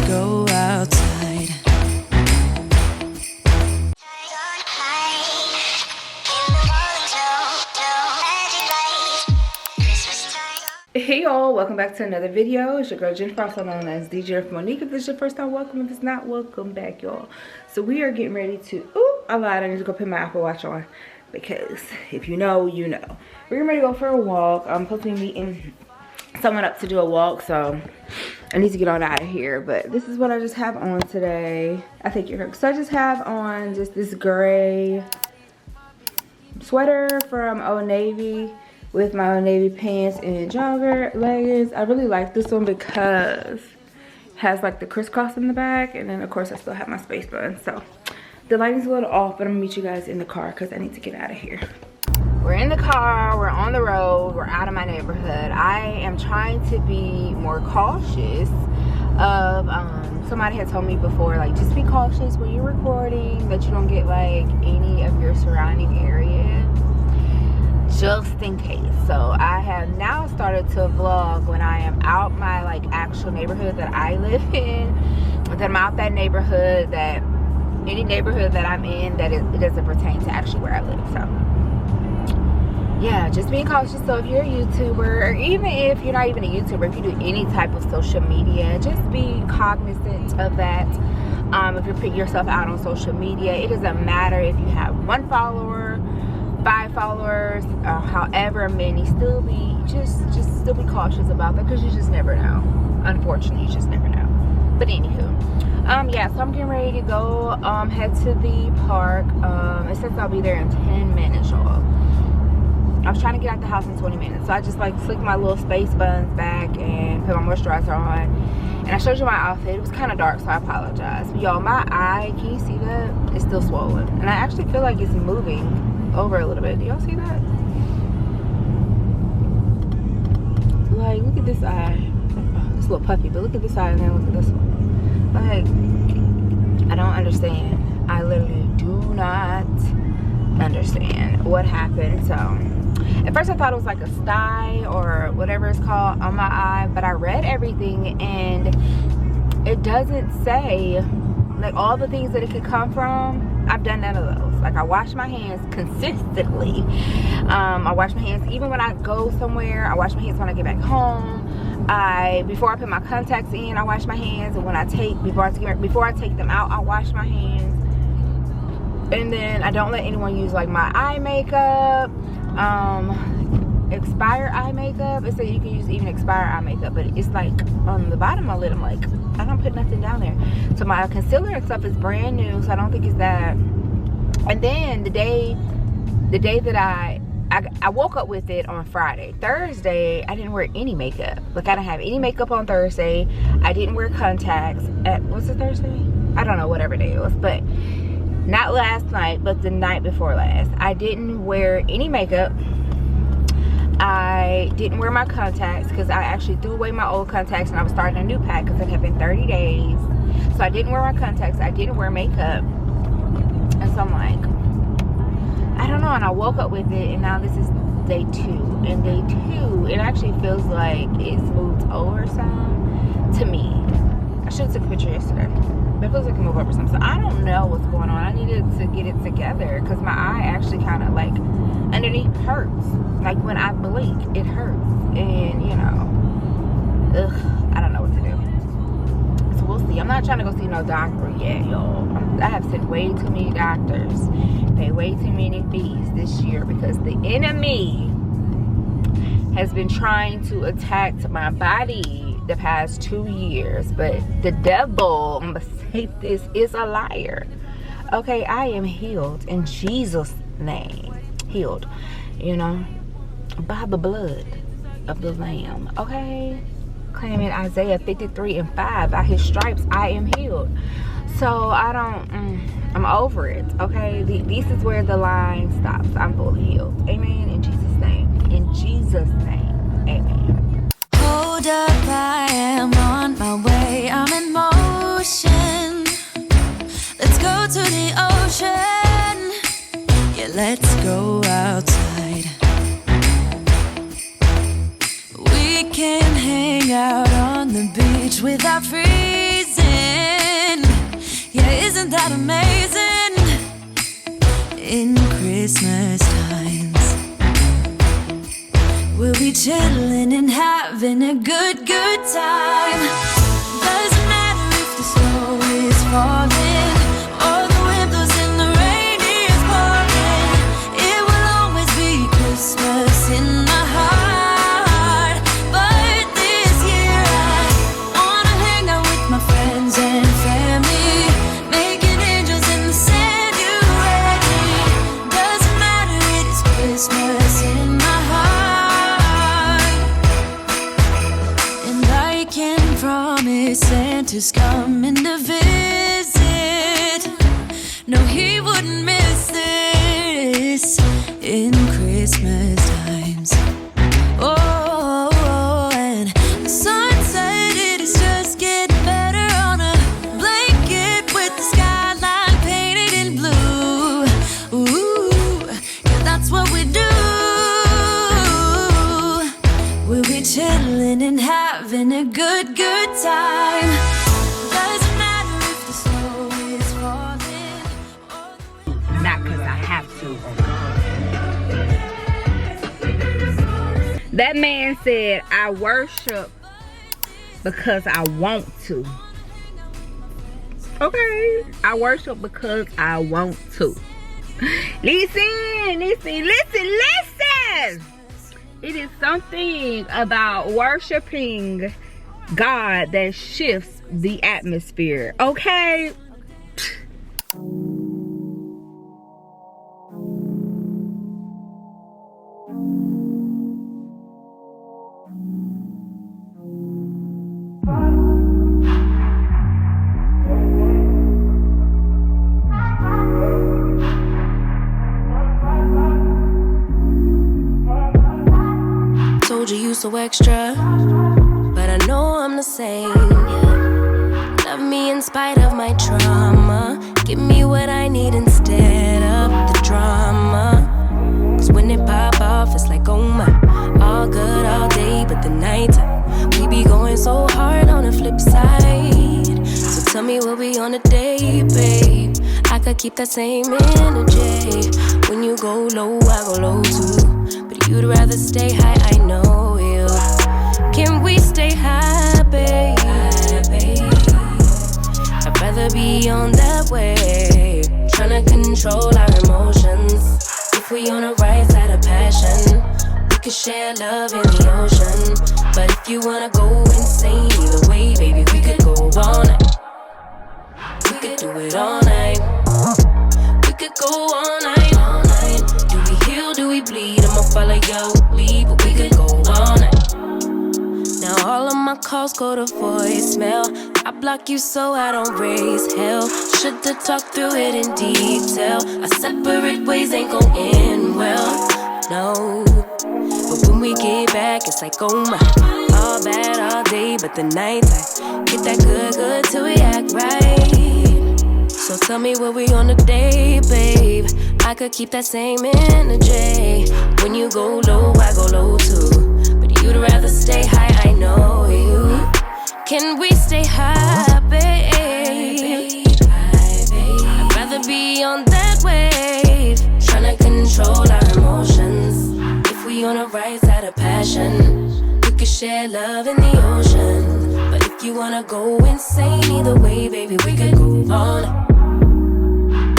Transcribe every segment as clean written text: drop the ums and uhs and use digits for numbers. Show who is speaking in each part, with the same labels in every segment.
Speaker 1: go outside.
Speaker 2: Hey y'all, welcome back to another video. It's your girl Jennifer, also known as TheJenniferMonique. If this is your first time, welcome. If it's not, welcome back, y'all. So we are getting ready to, I lied, I need to go put my Apple Watch on, because if you know, you know. We're getting ready to go for a walk. I'm supposed to be meeting someone up to do a walk, so I need to get on out of here. But this is what I just have on today. I think you're so I just have on just this gray sweater from Old Navy with my Old Navy pants and jogger leggings. I really like this one because it has like the crisscross in the back, and then of course I still have my space button. So the lighting's a little off, but I'm gonna meet you guys in the car because I need to get out of here. We're in the car, we're on the road, we're out of my neighborhood. I am trying to be more cautious of, somebody had told me before, like, just be cautious when you're recording, that you don't get like any of your surrounding area, just in case. So I have now started to vlog when I am out my like actual neighborhood that I live in. But then I'm out that neighborhood, that any neighborhood that I'm in that it doesn't pertain to actually where I live. So yeah, just being cautious. So if you're a YouTuber, or even if you're not even a YouTuber, if you do any type of social media, just be cognizant of that. If you're putting yourself out on social media, it doesn't matter if you have 1 follower, 5 followers, or however many. Still be still be cautious about that, because you just never know. Unfortunately, you just never know. But anywho, yeah, so I'm getting ready to go head to the park. It says I'll be there in 10 minutes, y'all. I was trying to get out the house in 20 minutes, so I just like slicked my little space buns back and put my moisturizer on. And I showed you my outfit. It was kind of dark, so I apologize. But y'all, my eye, can you see that? It's still swollen, and I actually feel like it's moving over a little bit. Do y'all see that? Like, look at this eye. Oh, it's a little puffy, but look at this eye, and then look at this one. Like, I don't understand. I literally do not understand what happened. So at first I thought it was like a sty or whatever it's called on my eye, but I read everything and it doesn't say like all the things that it could come from. I've done none of those. Like, I wash my hands consistently. I wash my hands even when I go somewhere. I wash my hands when I get back home. Before I put my contacts in, I wash my hands. And when before I take them out, I wash my hands. And then I don't let anyone use like my eye makeup, expired eye makeup. It said you can use even expired eye makeup, but it's like on the bottom of my lid, I'm like, I don't put nothing down there. So my concealer and stuff is brand new, so I don't think it's that. And then the day that I woke up with it on Friday. Thursday, I didn't wear any makeup. Like, I didn't have any makeup on Thursday. I didn't wear contacts what's it, Thursday? I don't know, whatever day it was, but not last night, but the night before last. I didn't wear any makeup. I didn't wear my contacts because I actually threw away my old contacts and I was starting a new pack because it had been 30 days. So I didn't wear my contacts. I didn't wear makeup. And so I'm like, I don't know. And I woke up with it, and now this is day 2. And day 2, it actually feels like it's moved over some to me. I should have took a picture yesterday. But it feels like it moved over some. So I don't know what's going on. I needed to get it together because my eye actually kind of like underneath hurts. Like when I blink, it hurts. And you know, I don't know what to do. So we'll see. I'm not trying to go see no doctor yet, y'all. I have seen way too many doctors, pay way too many fees this year because the enemy has been trying to attack my body the past 2 years. But the devil, I'm gonna say this, is a liar. Okay, I am healed in Jesus' name. Healed, you know, by the blood of the Lamb. Okay, claiming Isaiah 53:5, by his stripes I am healed. So I'm over it. Okay, this is where the line stops. I'm fully healed. Amen. In Jesus' name. In Jesus' name. Amen.
Speaker 1: Hold up, I am on my way. I'm in motion. Let's go to the ocean. Yeah, let's go outside. We can hang out on the beach without freezing. Isn't that amazing? In Christmas times, we'll be chilling and having a good time. Doesn't matter if the snow is falling or the wind blows and the rain is pouring. It will always be Christmas in my heart. But this year I wanna hang out with my friends and family, making angels in the sanctuary. Doesn't matter, it is Christmas in my heart. And I can promise Santa's coming to visit. No, he wouldn't miss this in Christmas times. Oh, and the sun said it is just getting better on a blanket with the skyline painted in blue. Ooh, yeah, that's what we do. We'll be chilling and having a good time. Doesn't matter if the snow is falling or the wind.
Speaker 2: Not because I have to. That man said, I worship because I want to. Okay, I worship because I want to. Listen. It is something about worshiping God that shifts the atmosphere, okay?
Speaker 1: Told you so extra, but I know I'm the same. Yeah. Love me in spite of my trauma. Give me what I need instead of the drama. Cause when it pop off, it's like, oh my. All good all day, but the night we be going so hard on the flip side. So tell me what we on a day, babe. I could keep that same energy. When you go low, I go low too. But you'd rather stay high, I know you. Can we stay high, babe? I'd rather be on that wave, tryna control our emotions. If we on the right side of passion, we could share love in the ocean. But if you wanna go insane either way, baby, we could go all night. We could do it all night. We could go all night, all night. Do we heal, do we bleed? I'ma follow your lead, but we could go all night. Now all of my calls go to voicemail. I block you so I don't raise hell. Should've talked through it in detail. Our separate ways ain't gon' end well, no. But when we get back, it's like, oh my. All bad all day, but the nights I get that good till we act right. So tell me what we on a day, babe. I could keep that same energy. When you go low, I go low too. But you'd rather stay high, I know you. Can we stay high, babe? I'd rather be on that wave, tryna control our emotions. If we on the right side of passion, we could share love in the ocean. But if you wanna go insane either way, baby, we could go all night.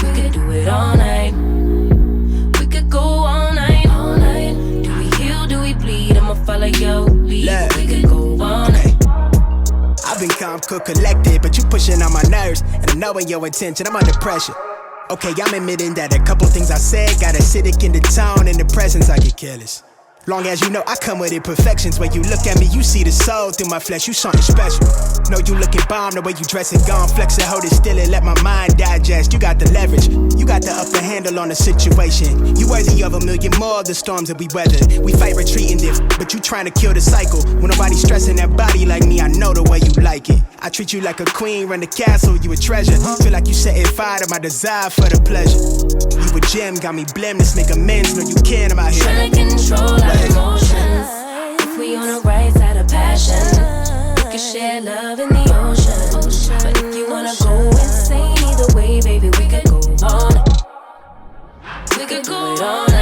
Speaker 1: We could do it all night. We could go all night, all night. Do we heal, do we bleed? I'ma follow your lead. We could go all night.
Speaker 3: I've been calm, cool, collected, but you pushing on my nerves. And I'm knowing your intention, I'm under pressure. Okay, I'm admitting that a couple things I said got acidic in the tone. In the presence, I get careless. Long as you know I come with imperfections. When you look at me, you see the soul through my flesh. You something special. Know you looking bomb, the way you dress it, gone. Flex it, hold it still and let my mind digest. You got the leverage, you got the upper handle on the situation. You worthy of a million more of the storms that we weathered. We fight retreating this, but you trying to kill the cycle. When nobody's stressing that body like me, I know the way you like it. I treat you like a queen, run the castle, you a treasure. Feel like you setting fire to my desire for the pleasure. You a gem, got me blameless, make amends, know you can, I'm out here
Speaker 1: trying to control our emotions. If we on the right side of passion, we can share love in the ocean. But if you wanna go insane either way, way, baby, we could go on. We could go on.